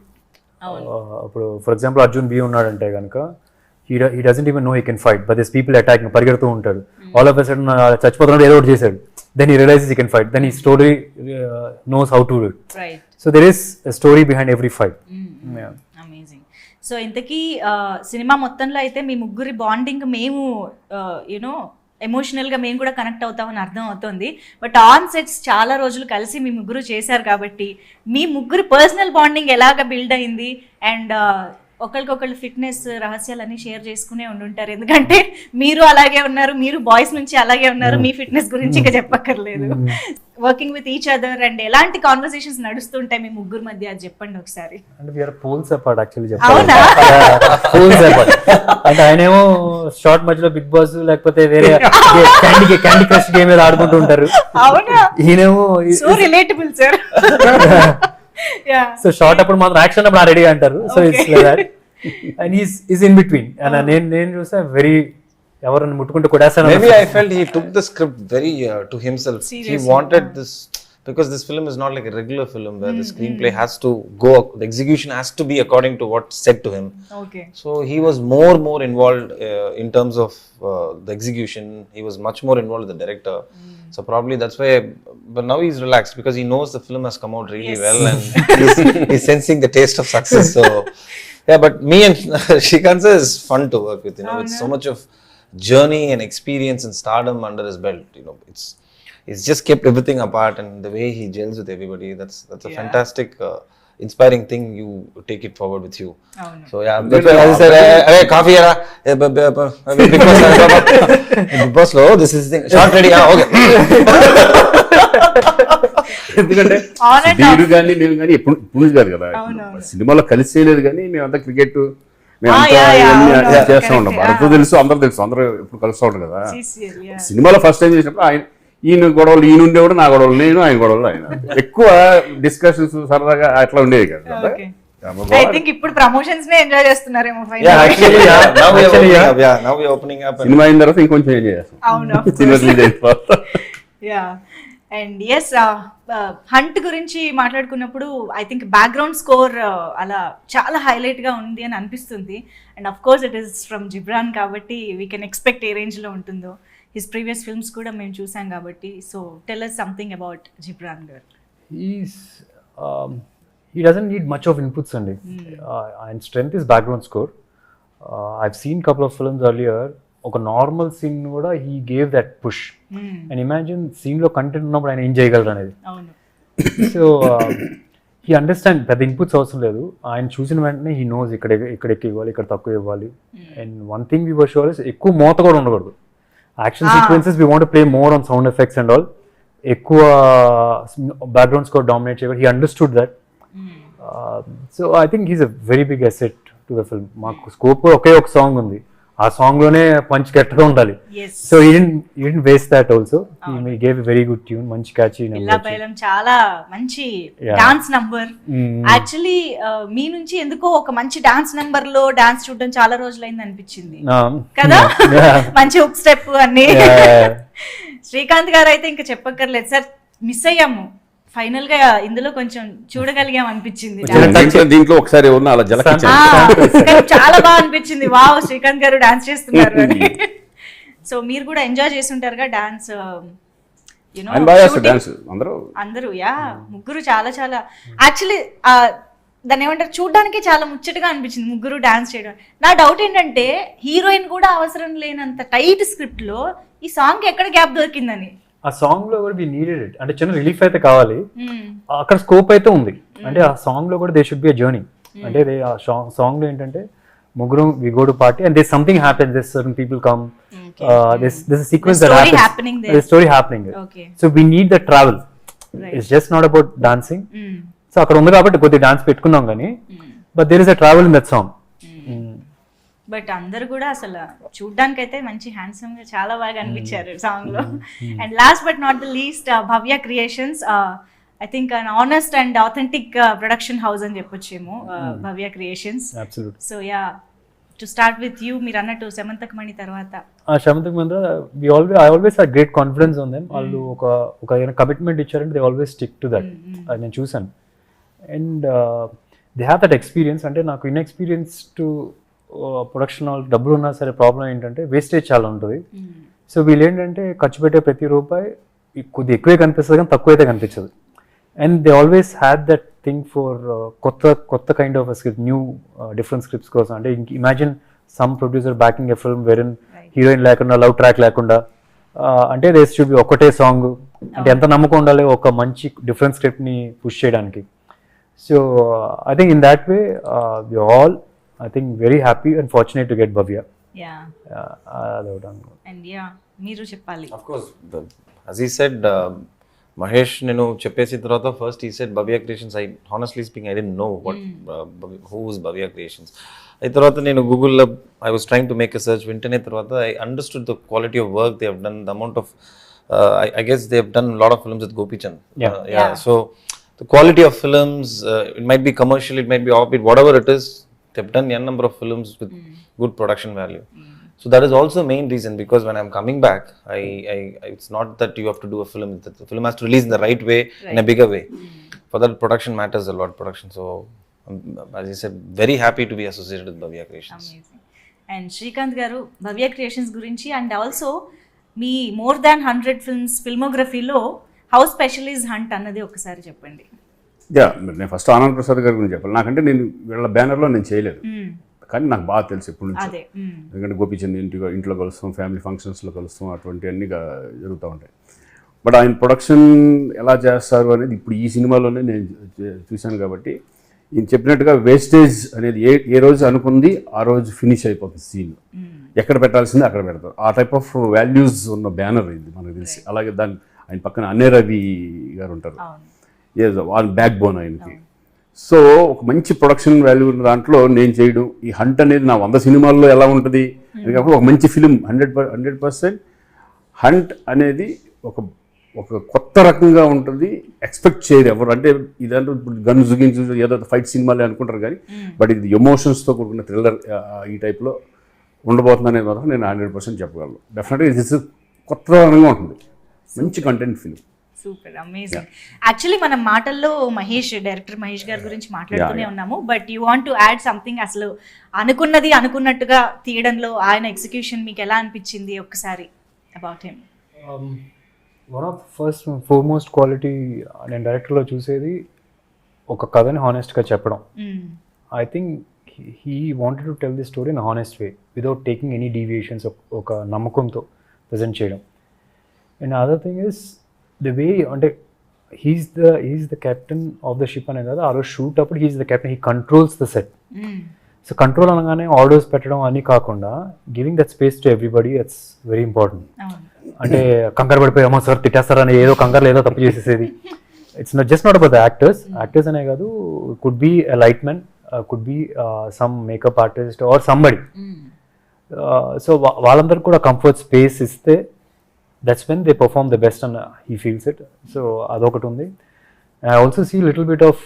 ఇప్పుడు for example Arjun B ఉన్నాడంటే కనుక he doesn't even know he can fight, but there's people attacking, పరిగెడుతూ ఉంటాడు. All of a sudden చచ్చిపోతున్నాడు, ఏదో ఒకటి చేశాడు, then he realizes he can fight, then his story knows how to do it. Right. So there is a story behind every fight. Amazing. So ఇంతకీ cinema మొత్తంలో అయితే మీ ముగ్గురి bonding మేము you know emotional గా మేము కూడా కనెక్ట్ అవుతామని అర్థం అవుతుంది. బట్ ఆన్ సెట్స్ చాలా రోజులు కలిసి మీ ముగ్గురు చేశారు కాబట్టి మీ ముగ్గురు పర్సనల్ బాండింగ్ ఎలాగ బిల్డ్ అయింది అండ్ ఒకరికొకళ్ళు ఫిట్నెస్ రహస్యాలన్నీ షేర్ చేసుకునే ఉండుంటారు. ఎందుకంటే మీరు అలాగే ఉన్నారు, మీరు బాయ్స్ నుంచి అలాగే ఉన్నారు, మీ ఫిట్నెస్ గురించి ఇంకా చెప్పక్కర్లేదు. Working with each other and ఎలాంటి కాన్వర్సేషన్స్ నడుస్తుంటాయి మీ ముగ్గురు మధ్య, అది చెప్పండి ఒకసారి. అంటే we are poles apart actually చెప్పాలి. poles apart. అంటే ఆయనేమో షార్ట్ మధ్యలో బిగ్ బాస్ లేకపోతే వేరే క్యాండీ క్రష్ గేమ్ ఏదో ఆడుకుంటూ ఉంటారు. అవునా? ఈయనేమో so relatable sir. So short అప్పుడు మాత్రం యాక్షన్ అప్పుడు రెడీ అంటారు. So it's like that and is in between. And నేను చూసా వెరీ ఎవరైనా ముట్టుకుంటూ కొడేస్తాను. Maybe I felt he took the script very to himself. Seriously? He wanted this because this film is not like a regular film where the screenplay has to go, the execution has to be according to what's said to him. Okay. So he was more involved in terms of the execution. He was much more involved with the director. So probably that's why, but now he's relaxed because he knows the film has come out really Yes. well and he's sensing the taste of success. So yeah, but me and Srikanth sir is fun to work with, you know, with so much of journey and experience and stardom under his belt, you know, it's just kept everything apart, and the way he gels with everybody, that's a fantastic inspiring thing. You take it forward with you. అవును. So yeah, that's why I said, hey, coffee era, big boss lo, this is the thing, shot ready, okay. ఎందుకంటే On and Sudheer కానీ నేను కానీ ఎప్పుడు కాదు కదా, అవునవును. సినిమాలో కలిసి చేయలేదు కానీ మేమంతా క్రికెట్ yeah, అవునవును. చేస్తూ ఉంటాం. Correct. భరత్ తెలుసు, అందరూ తెలుసు, అందరూ ఎప్పుడు కలుస్తూ ఉంటాం కదా. CCL, yeah. సినిమాలో ఫస్ట్ టైం చేసినప్పుడు ఈయన గొడవలు ఈయన ఉండేవాడు, నా గొడవలు నేను, ఆయన గొడవలు ఆయన, ఎక్కువ డిస్కషన్స్ సరదాగా అట్లా ఉండేది కదా. Okay. I think ఇప్పుడు ప్రమోషన్స్ నే ఎంజాయ్ చేస్తున్నారేమో Yeah, final. actually, yeah, now we are opening up. Yeah, now we are opening up. And cinema అయిన తర్వాత ఇంకొంచెం ఏం చేస్తాం, అవును, of సినిమా course. రిలీజ్ అయిన తర్వాత. యా అండ్ ఎస్ హంట్ గురించి మాట్లాడుకున్నప్పుడు ఐ థింక్ బ్యాక్గ్రౌండ్ స్కోర్ అలా చాలా హైలైట్ గా ఉంది అని అనిపిస్తుంది. And of course it is from Ghibran కాబట్టి వీ కెన్ ఎక్స్పెక్ట్ ఏ రేంజ్ లో ఉంటుందో. హిస్ ప్రీవియస్ ఫిల్మ్స్ కూడా మేము చూసాం కాబట్టి. So tell us something about Ghibran garu. He doesn't need much of inputs అండి. And strength is background score. I've seen couple of films earlier, ఒక నార్మల్ సీన్ కూడా he gave that push. And imagine scene లో content ఉన్నప్పుడు ఆయన ఏం చేయగలరు అనేది. అవును. సో he understand పెద్ద ఇన్పుట్స్ అవసరం లేదు. ఆయన చూసిన వెంటనే he knows ఇక్కడ ఎక్కువ ఇవ్వాలి, ఇక్కడ తక్కువ ఇవ్వాలి. And one thing we were sure is ఎక్కువ మోత కూడా ఉండకూడదు. Action sequences we want to play more on sound effects and all. ఎక్కువ బ్యాక్గ్రౌండ్ స్కోర్ డామినేట్ చేయకూడదు. He understood that. So I think he's a very big asset to the film. మాకు scope ఒకే ఒక song ఉంది, ఆ song లోనే punch గట్టిగా ఉండాలి. Yes. So he didn't waste that also. He gave a very good tune, మంచి catchy number. ఇల్లా పైలం చాలా మంచి డాన్స్ నంబర్. యాక్చువల్లీ మీ నుంచి ఎందుకో ఒక మంచి డాన్స్ నంబర్ లో డాన్స్ చూడడం చాలా రోజులైంది అనిపించింది కదా. మంచి హుక్ స్టెప్ అన్ని. శ్రీకాంత్ గారు అయితే ఇంకా చెప్పక్కర్లేదు సార్, మిస్ అయ్యాము ఫైనల్ గా ఇందులో కొంచెం చూడగలిగాం అనిపించింది. దీంట్లో ఒకసారి ఉన్న అలా జలక చాలా బాగా అనిపించింది, వావ్ శ్రీకాంత్ గారు డాన్స్ చేస్తున్నారు అని. సో మీరు కూడా ఎంజాయ్ చేసి ఉంటారుగా డాన్స్, అందరూ. యా ముగ్గురు చాలా చాలా యాక్చువల్లీ దాన్ని ఏమంటారు, చూడడానికి చాలా ముచ్చటగా అనిపించింది ముగ్గురు డాన్స్ చేయడం. నా డౌట్ ఏంటంటే హీరోయిన్ కూడా అవసరం లేనంత టైట్ స్క్రిప్ట్ లో ఈ సాంగ్ ఎక్కడ గ్యాప్ దొరికిందని. ఆ సాంగ్ లో కూడా వి నీడెడ్ ఇట్. అంటే చిన్న రిలీఫ్ అయితే కావాలి, అక్కడ స్కోప్ అయితే ఉంది. అంటే ఆ సాంగ్ లో కూడా they should be a journey. అంటే ఆ సాంగ్ లో ఏంటంటే ముగ్గురు we go to party and there something happens, there certain people come, there's a sequence that happens, there's a story happening there. Okay. So we need the travel. Right. It's just not about dancing. So అక్కడ ఉంది కాబట్టి కొద్ది dance పెట్టుకున్నాం కానీ, but there is a travel in that song. But అందరు కూడా అసలు చూడ్డానికి అయితే మంచి హ్యాండ్సమ్ గా చాలా బాగా అనిపించారు సాంగ్ లో. And last but not the least Bhavya Creations, I think an honest and authentic production house అని చెప్పొచ్చేమో Bhavya Creations. Absolutely. So yeah to start with you, మీరు అన్నట్టు సెమంతక్ మణి తర్వాత శమంతక్ మంది I always had great confidence on them. వాళ్ళు ఒక commitment ఇచ్చారంటే they always stick to that. అది నేను చూసాను. And they have that experience. అంటే నాకు ఇన్ఎక్స్పీరియన్స్ టు ప్రొడక్షన్ వాళ్ళు డబ్బులు ఉన్నా సరే ప్రాబ్లం ఏంటంటే వేస్టేజ్ చాలా ఉంటుంది. సో వీళ్ళు ఏంటంటే ఖర్చు పెట్టే ప్రతి రూపాయి కొద్ది ఎక్కువే కనిపిస్తుంది కానీ తక్కువ అయితే కనిపించదు. And they always had that thing for కొత్త kind of script, new different scripts కోసం. అంటే imagine some producer backing a film వెరిన్ హీరోయిన్ లేకుండా, లవ్ ట్రాక్ లేకుండా, అంటే దే షుడ్ బి ఒకటే సాంగ్. అంటే ఎంత నమ్మకం ఉండాలి ఒక మంచి డిఫరెంట్ స్క్రిప్ట్ని పుష్ చేయడానికి. So I think in that way we all I think very happy and fortunate to get Bhavya. Yeah. And yeah, మీరు చెప్పాలి. Of course, as he said, Mahesh నేను చెప్పేసిన తర్వాత first he said Bhavya Creations. I honestly speaking I didn't know what who was Bhavya Creations. అయితే తర్వాత నేను గూగుల్లో I was trying to make a search. వెంటనే తర్వాత I understood the quality of work they have done, the amount of I guess they have done a lot of films with Gopi Chand. Yeah. So the quality of films, it might be commercial, it might be offbeat, whatever it is, they've done a number of films with good production value. So that is also main reason, because when I'm coming back, it's not that you have to do a film. The film has to release in the right way, in a bigger way. For that, production matters a lot. Production. So, as I said, very happy to be associated with Bhavya Creations. Amazing. And Srikanth garu, Bhavya Creations గురించి and also మీ more than 100 films ఫిల్మోగ్రఫీలో how special is Hunt అన్నది ఒకసారి చెప్పండి. Yeah, నేను first Anand Prasad గారి గురించి చెప్పాలి. నాకంటే నేను వీళ్ళ బ్యానర్లో నేను చేయలేదు, కానీ నాకు బాగా తెలుసు ఎప్పటి నుంచి. అదే ఎందుకంటే గోపీచంద్ ఇంట్లో కలుస్తాం, ఫ్యామిలీ ఫంక్షన్స్లో కలుస్తాం, అటువంటి అన్నీ జరుగుతూ ఉంటాయి. బట్ ఆయన ప్రొడక్షన్ ఎలా చేస్తారు అనేది ఇప్పుడు ఈ సినిమాలోనే నేను చూశాను. కాబట్టి ఈయన చెప్పినట్టుగా వేస్టేజ్ అనేది ఏ రోజు అనుకుంది ఆ రోజు ఫినిష్ అయిపోతుంది సీన్. ఎక్కడ పెట్టాల్సింది అక్కడ పెడతారు. ఆ టైప్ ఆఫ్ వాల్యూస్ ఉన్న బ్యానర్ ఇది మనకు తెలిసి. అలాగే ఆయన పక్కన అన్నే రవి గారు ఉంటారు, వాళ్ళ బ్యాక్ బోన్ ఆయనకి. సో ఒక మంచి ప్రొడక్షన్ వాల్యూ ఉన్న దాంట్లో నేను చేయడం, ఈ హంట్ అనేది నా 100 సినిమాల్లో ఎలా ఉంటుంది ఎందుకంటే ఒక మంచి ఫిలిం 100% హంట్ అనేది ఒక కొత్త రకంగా ఉంటుంది. ఎక్స్పెక్ట్ చేయరు ఎవరు. అంటే ఇదంటే గన్స్ గిన్స్ ఏదో ఫైట్ సినిమాలే అనుకుంటారు, కానీ బట్ ఇది ఎమోషన్స్తో కూడుకున్న థ్రిల్లర్ ఈ టైప్లో ఉండబోతుంది అనేది మాత్రం నేను 100% చెప్పగలను. డెఫినెట్గా ఇది కొత్త రకంగా ఉంటుంది, మంచి content film. Super, amazing. Actually మనం మాటల్లో డైరెక్టర్ మహేష్ గారి గురించి మాట్లాడుతూనే ఉన్నాము, but you want to add something. అసలు అనుకున్నది అనుకున్నట్టుగా తీయడంలో ఆయన ఎగ్జిక్యూషన్ మీకు ఎలా అనిపించింది ఒక్కసారి about him? One of first foremost quality నేను డైరెక్టర్లో చూసేది ఒక కథని హానెస్ట్గా చెప్పడం. I think he wanted to tell the story in honest way without taking any deviations. ఒక నమ్మకంతో ప్రజెంట్ చేయడం. And other thing is the way, అంటే he's the captain of the ship అనేది కదా, ఆ రోజు షూట్ అప్పుడు he's the captain, he controls the set. So control అనగానే ఆర్డర్స్ పెట్టడం అని కాకుండా giving that space to everybody, that's very important. అంటే కంగారు పడిపోయి అమ్మో సార్ తిట్టేస్తారని ఏదో కంగారులో ఏదో తప్పు చేసేసేది. It's not about the actors అనే కాదు, could be a light man, could be some makeup artist or somebody. So వాళ్ళందరికీ కూడా కంఫర్ట్ స్పేస్ ఇస్తే that's when they perform the best and he feels it. So అదొకటి ఉంది. I also see little bit of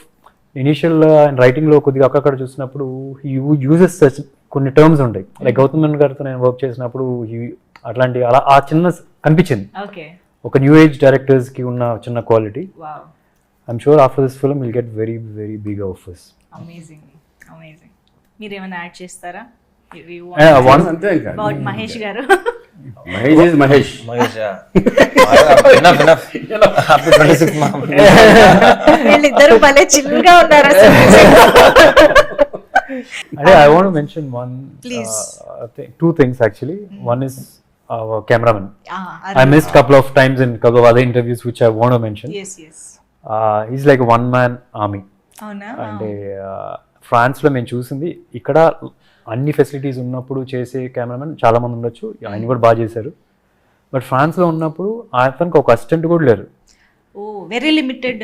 initial and రైటింగ్లో కొద్దిగా అక్కడ చూసినప్పుడు he uses such కొన్ని టర్మ్స్ ఉంటాయి. లైక్ గౌతమ్ మేనన్ గారితో నేను వర్క్ చేసినప్పుడు అట్లాంటి అలా ఆ చిన్న కనిపించింది ఒక న్యూ ఏజ్ డైరెక్టర్స్ కి ఉన్న చిన్న quality. I'm sure after this film will get very very big offers. Amazing, amazing. మీరు ఏమైనా యాడ్ చేస్తారా అబౌట్ మహేష్ గారు? మహేష్ వీళ్ళిద్దరు భలే చిల్లుగా ఉన్నారు అసలు. I want to mention two things actually. One is our cameraman. I missed couple of times in couple of other interviews which I want to mention. Yes. He's like a one man army. And France లో మేము చూసింది ఇక్కడ అన్ని facilities ఉన్నప్పుడు చేసే cameraman చాలా మంది ఉండొచ్చు, ఆయన కూడా బాగా చేశారు. బట్ ఫ్రాన్స్ లో ఉన్నప్పుడు అతనికి ఒక అసిస్టెంట్ కూడా లేరు. వెరీ లిమిటెడ్,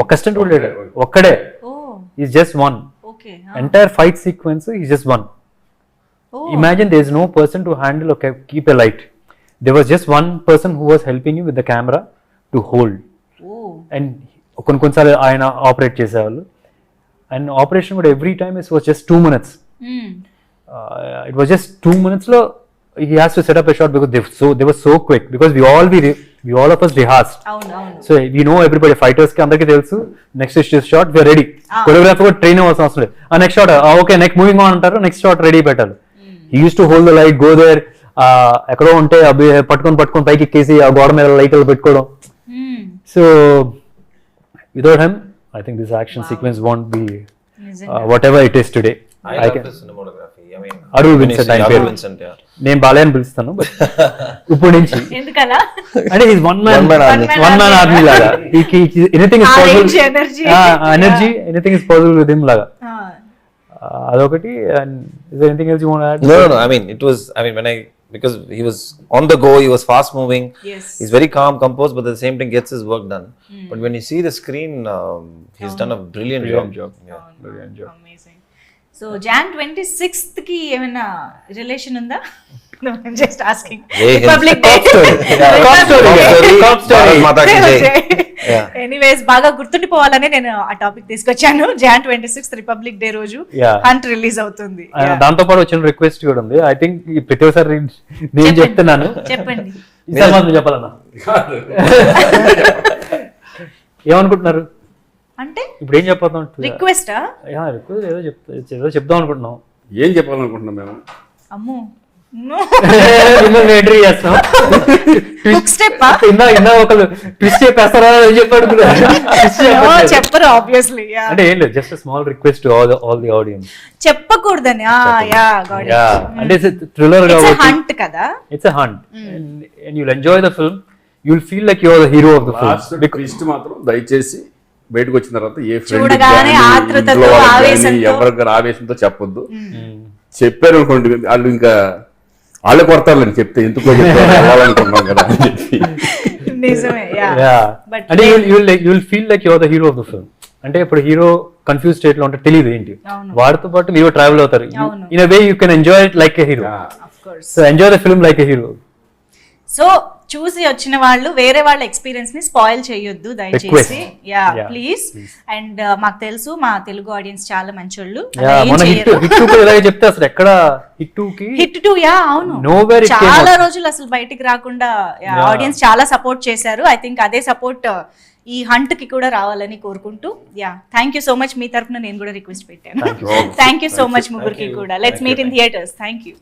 ఒక అసిస్టెంట్ కూడా లేడు, ఒక్కడే. Is just one. Entire fight sequence is just one. Imagine there is no person to handle or keep a light. There was just one person who was helping you with the camera to hold. And కొన్నిసార్లు ఆయన operate చేసేవాళ్ళు. And operation కూడా every time it was just 2 minutes. It was just 2 minutes లో he has to set up a shot because they were so quick because we all of us rehearsed. So we know everybody, fighters ki andarki telusu next shot we are ready. Choreographer ko train avasam avasam ledhu. Next shot okay, next moving on antaru, next shot ready petali. He used to hold the light, go there, ekkado unte abhi patkoni paiki ekkesi aa goda meeda light allo pettukodam. So without him I think this action sequence won't be whatever it is today. I love the cinematography. I mean, Arul Vincent, నేను బాలే అని పిలుస్తాను ఇప్పుడు నుంచి. ఎందుకలా? అంటే is one man army లాగా. Anything is possible, energy anything is possible with him లాగా. అదొకటి. And is there anything else you want to add? No, I mean it was, when because he was on the go, he was fast moving. He's very calm, composed, but at the same time gets his work done. But when you see the screen, he's done a brilliant job. Amazing. So Jan 26th కి ఏమైనా relation ఉందా? No, I'm just asking. Jai Hind. Republic Day. Cop story. Bharat Mata ki Jai. Yeah. Anyways బాగా గుర్తుండిపోవాలని నేను ఆ topic తీసుకొచ్చాను. Jan 26th republic day రోజు Yeah. Hunt release అవుతుంది. దాంతో పాటు వచ్చిన రిక్వెస్ట్ కూడా ఉంది. ఐ థింక్ ప్రతి ఒక్కసారి నేను చెప్పండి. చెప్తున్నాను, చెప్పండి. ఈసారి మాత్రం చెప్పాలన్నా. ఏమనుకుంటున్నారు అంటే ఇప్పుడు ఏం చెప్పాలి? రిక్వెస్టా? ఏదో చెప్దాం అనుకుంటున్నాం. ఏం చెప్పాలనుకుంటున్నాం మేము? అమ్మో మిమ్మల్ని ఎంట్రీ చేస్తాం. హుక్ స్టెప్ ఇందా ఒకళ్ళు ట్విస్ట్ చెప్పేస్తారా అని చెప్పాడు. చెప్పరు ఆబ్వియస్లీ. అంటే ఏం లేదు, just small request to all the audience. చెప్పకూడదని. Yeah got it. అంటే థ్రిల్లర్ కాబట్టి హంట్ కదా. It's a hunt and you'll enjoy the film. You'll feel like you are the hero of the last film. Twist మాత్రం దయచేసి బయటకు వచ్చిన తర్వాత ఏ చూడగానే ఆతృతతో, ఆవేశంతో. ఎవరికి ఆవేశంతో చెప్పొద్దు. చెప్పారు అనుకోండి వాళ్ళు ఇంకా వాళ్ళే కొడతారులేండి చెప్తే, ఎందుకో చెప్పాలనుకుంటున్నాం కదా అని చెప్పి. నిజమే. అంటే you'll feel like you are the hero of the film. అంటే ఇప్పుడు హీరో కన్ఫ్యూజ్ స్టేట్ లో ఉంటే తెలియదు ఏంటి, వాడితో పాటు మీరు ట్రావెల్ అవుతారు. In a way you can enjoy it like a hero. So enjoy the film like a hero. So చూసి వచ్చిన వాళ్ళు వేరే వాళ్ళ ఎక్స్పీరియన్స్ ని స్పాయిల్ చేయొద్దు దయచేసి. Yeah please. అండ్ మాకు తెలుసు మా తెలుగు ఆడియన్స్ చాలా మంచోళ్ళు. చెప్తే అసలు ఎక్కడ హిట్ 2 యా అవును, చాలా రోజులు అసలు బయటికి రాకుండా ఆడియన్స్ చాలా సపోర్ట్ చేశారు. ఐ థింక్ అదే సపోర్ట్ ఈ హంట్ కి కూడా రావాలని కోరుకుంటూ, yeah thank you so much. మీ తరఫున నేను కూడా రిక్వెస్ట్ పెట్టాను. థ్యాంక్ యూ సో మచ్ ముగ్గురికి కూడా. Let's meet in theatres. Thank you.